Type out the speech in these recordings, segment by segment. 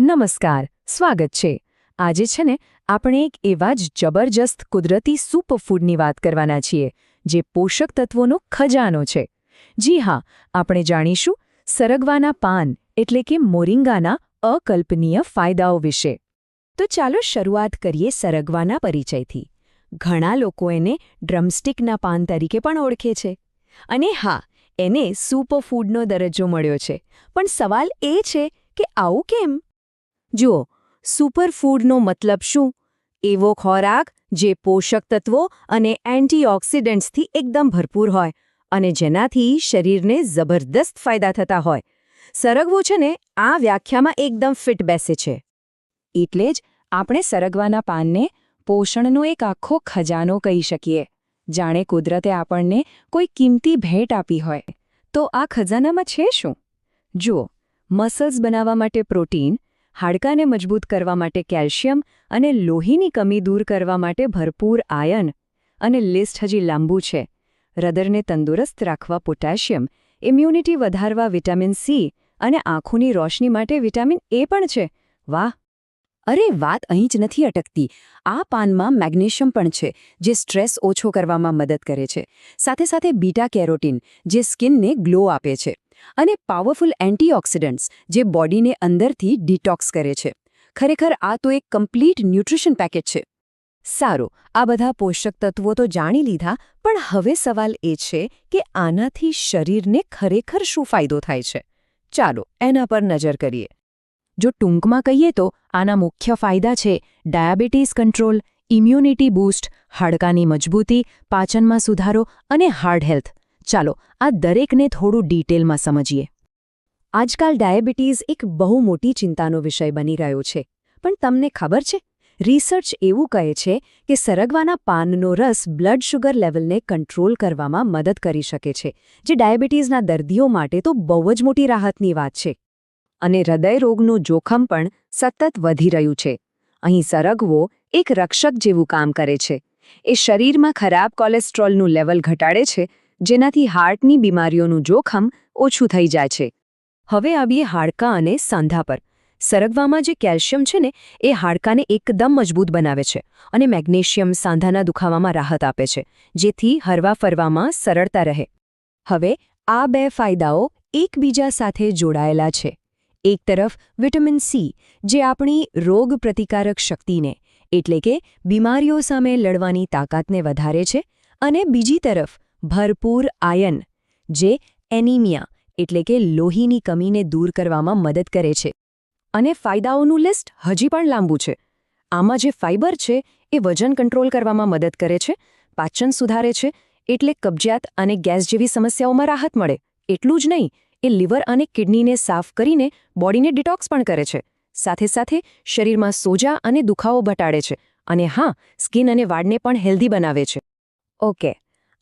નમસ્કાર, સ્વાગત છે. આજે છે ને આપણે એક એવા જ જબરજસ્ત કુદરતી સુપરફૂડની વાત કરવાના છીએ જે પોષક તત્વોનો ખજાનો છે. જી હા, આપણે જાણીશું સરગવાના પાન એટલે કે મોરિંગાના અકલ્પનીય ફાયદાઓ વિશે. તો ચાલો શરૂઆત કરીએ સરગવાના પરિચયથી. ઘણા લોકો એને ડ્રમસ્ટિકના પાન તરીકે પણ ઓળખે છે. અને હા, એને સુપરફૂડનો દરજ્જો મળ્યો છે. પણ સવાલ એ છે કે આવું કેમ? જુઓ, સુપરફૂડનો મતલબ શું? એવો ખોરાક જે પોષક તત્વો અને એન્ટીઓક્સિડન્ટ્સથી એકદમ ભરપૂર હોય અને જેનાથી શરીરને જબરદસ્ત ફાયદા થતા હોય. સરગવો છે ને આ વ્યાખ્યામાં એકદમ ફિટ બેસે છે. એટલે જ આપણે સરગવાના પાનને પોષણનો એક આખો ખજાનો કહી શકીએ. જાણે કુદરતે આપણને કોઈ કિંમતી ભેટ આપી હોય. તો આ ખજાનામાં છે શું? જુઓ, મસલ્સ બનાવવા માટે પ્રોટીન, હાડકાને મજબૂત કરવા માટે કેલ્શિયમ અને લોહીની કમી દૂર કરવા માટે ભરપૂર આયર્ન. અને લિસ્ટ હજી લાંબુ છે. હૃદયને તંદુરસ્ત રાખવા પોટેશિયમ, ઇમ્યુનિટી વધારવા વિટામિન સી અને આંખોની રોશની માટે વિટામિન એ પણ છે. વાહ! અરે વાત અહીં જ નથી અટકતી. આ પાનમાં મેગ્નેશિયમ પણ છે, જે સ્ટ્રેસ ઓછો કરવામાં મદદ કરે છે. સાથે સાથે બીટા કેરોટીન, જે સ્કિનને ગ્લો આપે છે. અને પાવરફુલ એન્ટીઓક્સિડન્ટ્સ, જે બોડીને અંદરથી ડિટોક્સ કરે છે. ખરેખર આ તો એક કમ્પ્લીટ ન્યુટ્રિશન પેકેજ છે. સારું, આ બધા પોષક તત્વો તો જાણી લીધા, પણ હવે સવાલ એ છે કે આનાથી શરીરને ખરેખર શું ફાયદો થાય છે? ચાલો એના પર નજર કરીએ. જો ટૂંકમાં કહીએ તો આના મુખ્ય ફાયદા છે ડાયાબિટીસ કંટ્રોલ, ઇમ્યુનિટી બૂસ્ટ, હાડકાની મજબૂતી, પાચનમાં સુધારો અને હાર્ટ હેલ્થ. ચાલો આ દરેકને થોડું ડિટેલમાં સમજીએ. આજકાલ ડાયાબિટીસ એક બહુ મોટી ચિંતાનો વિષય બની રહ્યો છે. પણ તમને ખબર છે? રિસર્ચ એવું કહે છે કે સરગવાના પાનનો રસ બ્લડ શુગર લેવલને કંટ્રોલ કરવામાં મદદ કરી શકે છે, જે ડાયાબિટીસના દર્દીઓ માટે તો બહુ જ મોટી રાહતની વાત છે. અને હૃદયરોગનું જોખમ પણ સતત વધી રહ્યું છે. અહીં સરગવો એક રક્ષક જેવું કામ કરે છે. એ શરીરમાં ખરાબ કોલેસ્ટ્રોલનું લેવલ ઘટાડે છે, જેનાથી હાર્ટની બીમારીઓનું જોખમ ઓછું થઈ જાય છે. હવે આવીએ હાડકાં અને સાંધા પર. સરગવામાં જે કેલ્શિયમ છે ને એ હાડકાને એકદમ મજબૂત બનાવે છે અને મેગ્નેશિયમ સાંધાના દુખાવામાં રાહત આપે છે, જેથી હરવા ફરવામાં સરળતા રહે. હવે આ બે ફાયદાઓ એકબીજા સાથે જોડાયેલા છે. એક તરફ વિટામિન સી, જે આપણી રોગ પ્રતિકારક શક્તિને એટલે કે બીમારીઓ સામે લડવાની તાકાતને વધારે છે, અને બીજી તરફ ભરપૂર આયર્ન, જે એનિમિયા એટલે કે લોહીની કમીને દૂર કરવામાં મદદ કરે છે. અને ફાયદાઓનું લિસ્ટ હજી પણ લાંબુ છે. આમાં જે ફાઇબર છે એ વજન કંટ્રોલ કરવામાં મદદ કરે છે, પાચન સુધારે છે, એટલે કબજિયાત અને ગેસ જેવી સમસ્યાઓમાં રાહત મળે. એટલું જ નહીં, એ લીવર અને કિડનીને સાફ કરીને બોડીને ડિટોક્સ પણ કરે છે. સાથે સાથે શરીરમાં સોજા અને દુખાવો ઘટાડે છે. અને હા, સ્કિન અને વાળને પણ હેલ્ધી બનાવે છે. ઓકે,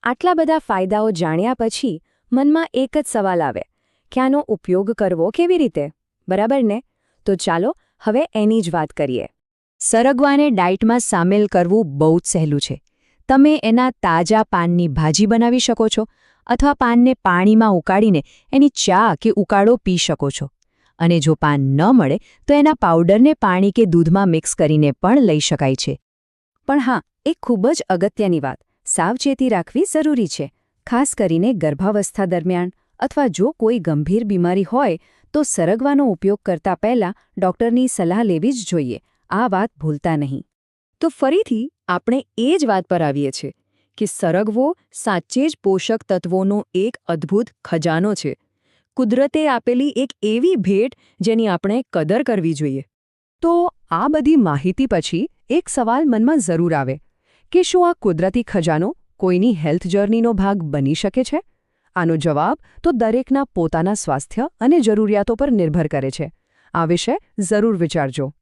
આટલા બધા ફાયદાઓ જાણ્યા પછી મનમાં એક જ સવાલ આવે કે આનો ઉપયોગ કરવો કેવી રીતે? બરાબર ને? તો ચાલો હવે એની જ વાત કરીએ. સરગવાને ડાયટમાં સામેલ કરવું બહુ જ સહેલું છે. તમે એના તાજા પાનની ભાજી બનાવી શકો છો, અથવા પાનને પાણીમાં ઉકાળીને એની ચા કે ઉકાળો પી શકો છો. અને જો પાન ન મળે તો એના પાવડરને પાણી કે દૂધમાં મિક્સ કરીને પણ લઈ શકાય છે. પણ હા, એક ખૂબ જ અગત્યની વાત, સાવચેતી રાખવી જરૂરી છે. ખાસ કરીને ગર્ભાવસ્થા દરમિયાન અથવા જો કોઈ ગંભીર બીમારી હોય તો સરગવાનો ઉપયોગ કરતા પહેલાં ડૉક્ટરની સલાહ લેવી જ જોઈએ. આ વાત ભૂલતા નહીં. તો ફરીથી આપણે એ જ વાત પર આવીએ છીએ કે સરગવો સાચે જ પોષક તત્વોનો એક અદ્ભુત ખજાનો છે. કુદરતે આપેલી એક એવી ભેટ જેની આપણે કદર કરવી જોઈએ. તો આ બધી માહિતી પછી એક સવાલ મનમાં જરૂર આવે કે શું આ કુદરતી ખજાનો કોઈની હેલ્થ જર્નીનો ભાગ બની શકે છે? આનો જવાબ તો દરેકના પોતાના સ્વાસ્થ્ય અને જરૂરિયાતો પર નિર્ભર કરે છે. આ વિશે જરૂર વિચારજો.